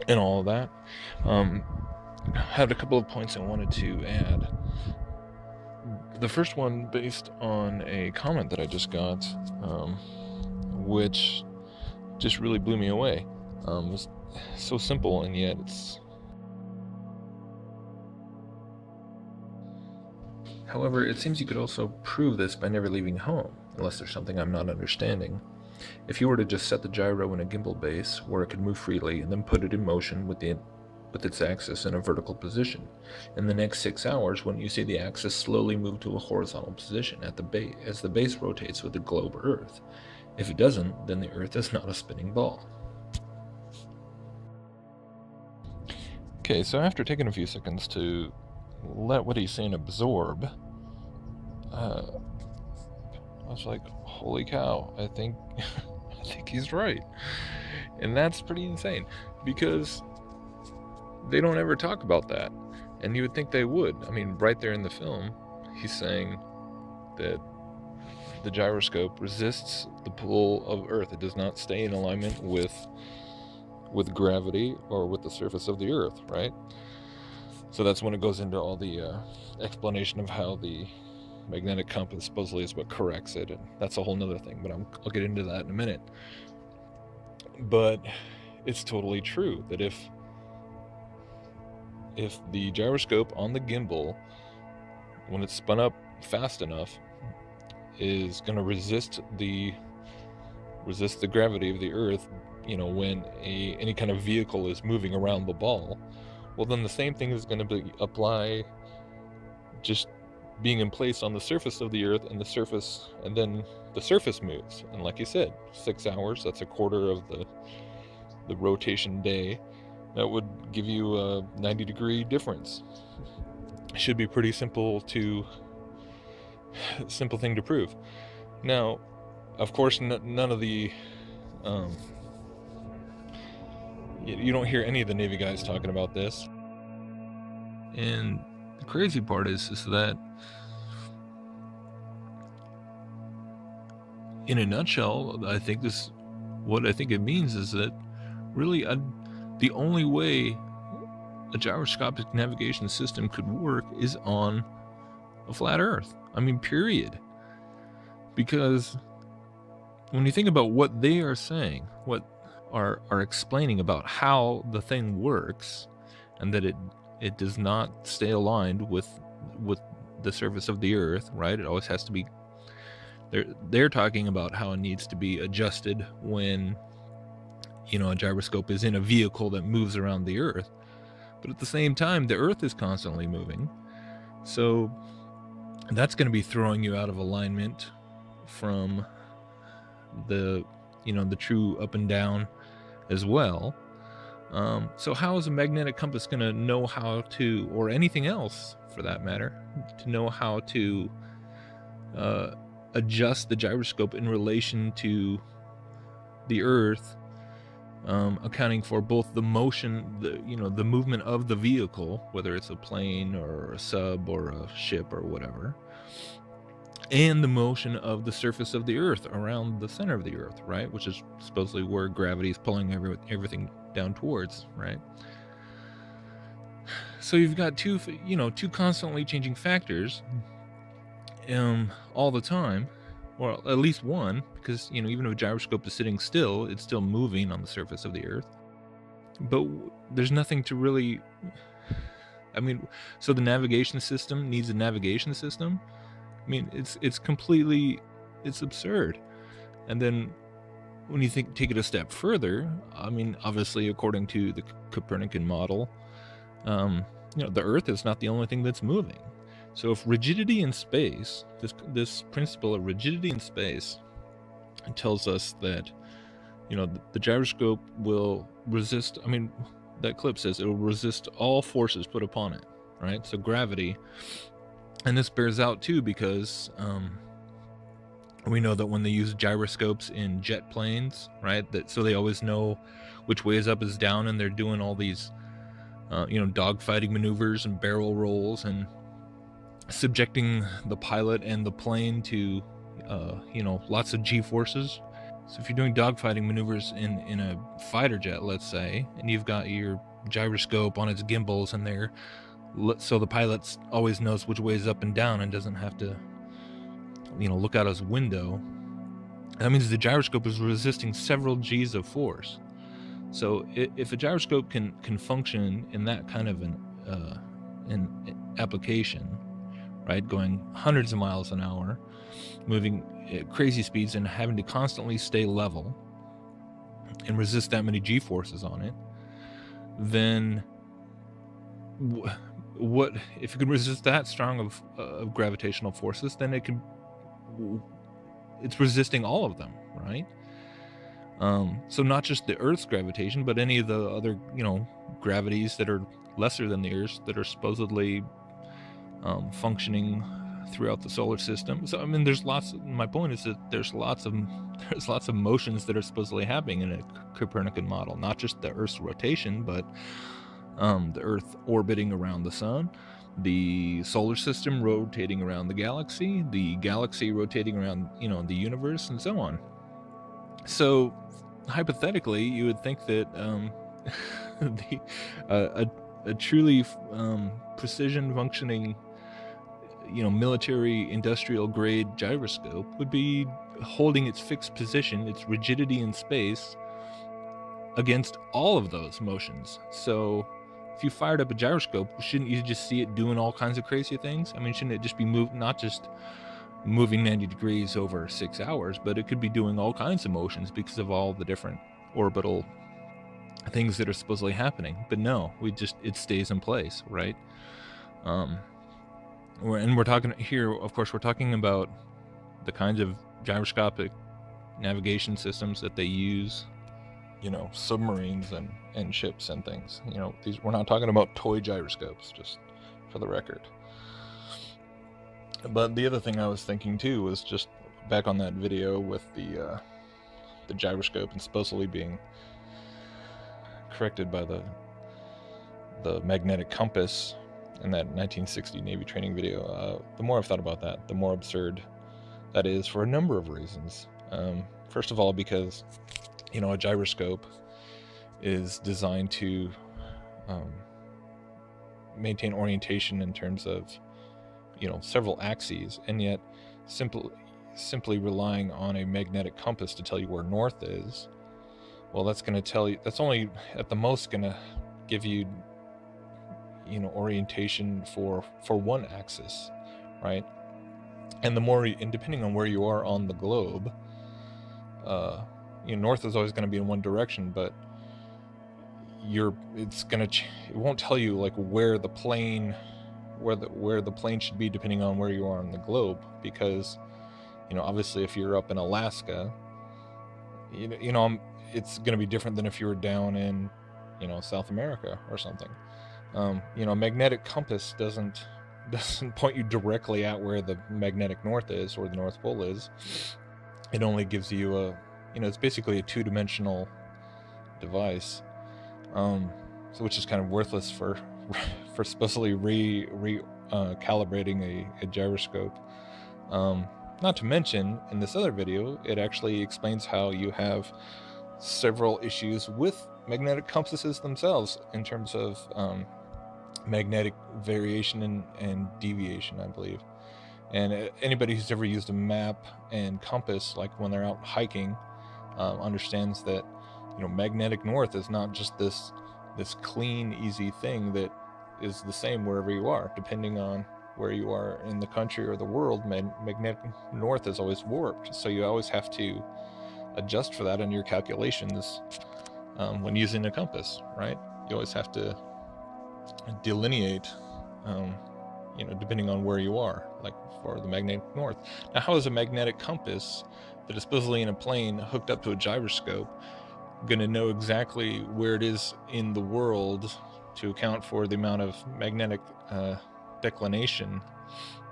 and all of that. I had a couple of points I wanted to add. The first one based on a comment that I just got, which just really blew me away. It's so simple, and yet it's... However, it seems you could also prove this by never leaving home, unless there's something I'm not understanding. If you were to just set the gyro in a gimbal base where it could move freely and then put it in motion with its axis in a vertical position, in the next 6 hours, wouldn't you see the axis slowly move to a horizontal position at the base as the base rotates with the globe Earth? If it doesn't, then the Earth is not a spinning ball. Okay, so after taking a few seconds to let what he's saying absorb, I was like, holy cow, I think I think he's right. And that's pretty insane, because they don't ever talk about that. And you would think they would. I mean, right there in the film, he's saying that the gyroscope resists the pull of Earth. It does not stay in alignment with gravity or with the surface of the Earth, right? So that's when it goes into all the explanation of how the magnetic compass supposedly is what corrects it, and that's a whole nother thing, but I'll get into that in a minute. But it's totally true that if the gyroscope on the gimbal, when it's spun up fast enough, is going to resist the gravity of the Earth, when any kind of vehicle is moving around the ball, well, then the same thing is going to apply just being in place on the surface of the Earth, and then the surface moves. And like you said, 6 hours, that's a quarter of the rotation day. That would give you a 90-degree difference. Should be pretty simple thing to prove. Now, of course, none of the you don't hear any of the Navy guys talking about this. And the crazy part is that, in a nutshell, what I think it means is that really the only way a gyroscopic navigation system could work is on a flat Earth. I mean, period. Because when you think about what they are saying, what are explaining about how the thing works, and that it does not stay aligned with the surface of the Earth, right? It always has to be. They're talking about how it needs to be adjusted when a gyroscope is in a vehicle that moves around the Earth. But at the same time, the Earth is constantly moving, so that's going to be throwing you out of alignment from the true up and down as well. So how is a magnetic compass going to know how to, or anything else for that matter, to know how to adjust the gyroscope in relation to the Earth, accounting for both the motion, the movement of the vehicle, whether it's a plane or a sub or a ship or whatever, and the motion of the surface of the Earth around the center of the Earth, right? Which is supposedly where gravity is pulling everything down towards, right? So you've got two constantly changing factors, all the time, or at least one, because even if a gyroscope is sitting still, it's still moving on the surface of the Earth. But there's nothing to really. I mean, so the navigation system needs a navigation system. I mean, it's absurd. And then when you take it a step further, I mean, obviously, according to the Copernican model, the Earth is not the only thing that's moving. So if rigidity in space, this principle of rigidity in space, tells us that the gyroscope will resist. I mean, that clip says it will resist all forces put upon it, right? So gravity. And this bears out too because we know that when they use gyroscopes in jet planes, right, so they always know which way is up is down, and they're doing all these dogfighting maneuvers and barrel rolls and subjecting the pilot and the plane to lots of G-forces. So if you're doing dogfighting maneuvers in a fighter jet, let's say, and you've got your gyroscope on its gimbals in there, so the pilot always knows which way is up and down and doesn't have to, look out his window. That means the gyroscope is resisting several G's of force. So if a gyroscope can function in that kind of an application, right, going hundreds of miles an hour, moving at crazy speeds and having to constantly stay level and resist that many G-forces on it, then what if you can resist that strong of gravitational forces, then it's resisting all of them, right? So not just the Earth's gravitation, but any of the other, gravities that are lesser than the Earth's that are supposedly functioning throughout the solar system. So I mean, my point is that there's lots of motions that are supposedly happening in a Copernican model, not just the Earth's rotation, but the Earth orbiting around the sun, the solar system rotating around the galaxy rotating around, the universe, and so on. So hypothetically, you would think that a truly precision functioning, military industrial grade gyroscope would be holding its fixed position, its rigidity in space, against all of those motions. So if you fired up a gyroscope, shouldn't you just see it doing all kinds of crazy things? I mean, shouldn't it just be not just moving 90 degrees over 6 hours, but it could be doing all kinds of motions because of all the different orbital things that are supposedly happening? But no, it stays in place, right? We're talking here, of course, we're talking about the kinds of gyroscopic navigation systems that they use, submarines and ships and things. We're not talking about toy gyroscopes, just for the record. But the other thing I was thinking too was just back on that video with the gyroscope and supposedly being corrected by the magnetic compass in that 1960 Navy training video. The more I've thought about that, the more absurd that is, for a number of reasons. First of all, because a gyroscope is designed to maintain orientation in terms of several axes, and yet simply relying on a magnetic compass to tell you where north is, well, that's going to tell you, that's only at the most going to give you orientation for one axis, right? And depending on where you are on the globe, north is always going to be in one direction, but it won't tell you like where the plane should be depending on where you are on the globe, because obviously if you're up in Alaska, it's going to be different than if you were down in South America or something. A magnetic compass doesn't point you directly at where the magnetic north is or the North Pole is. It only gives you it's basically a two-dimensional device, which is kind of worthless for supposedly calibrating a gyroscope. Not to mention, in this other video, it actually explains how you have several issues with magnetic compasses themselves in terms of magnetic variation and deviation, I believe. And anybody who's ever used a map and compass, like when they're out hiking, understands that magnetic north is not just this clean, easy thing that is the same wherever you are. Depending on where you are in the country or the world, magnetic north is always warped, so you always have to adjust for that in your calculations when using a compass, right? You always have to delineate depending on where you are, like for the magnetic north. Now, how is a magnetic compass that is supposedly in a plane hooked up to a gyroscope going to know exactly where it is in the world to account for the amount of magnetic declination?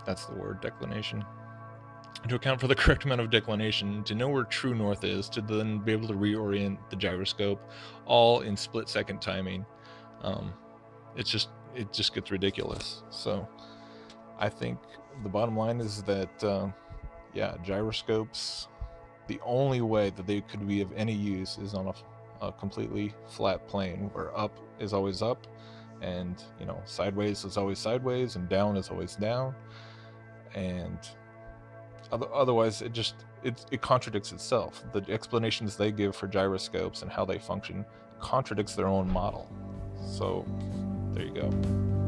That's the word, declination. To account for the correct amount of declination, to know where true north is, to then be able to reorient the gyroscope, all in split-second timing. It just gets ridiculous. So I think the bottom line is that gyroscopes the only way that they could be of any use is on a completely flat plane, where up is always up, and sideways is always sideways, and down is always down. And otherwise it contradicts itself. The explanations they give for gyroscopes and how they function contradicts their own model. So there you go.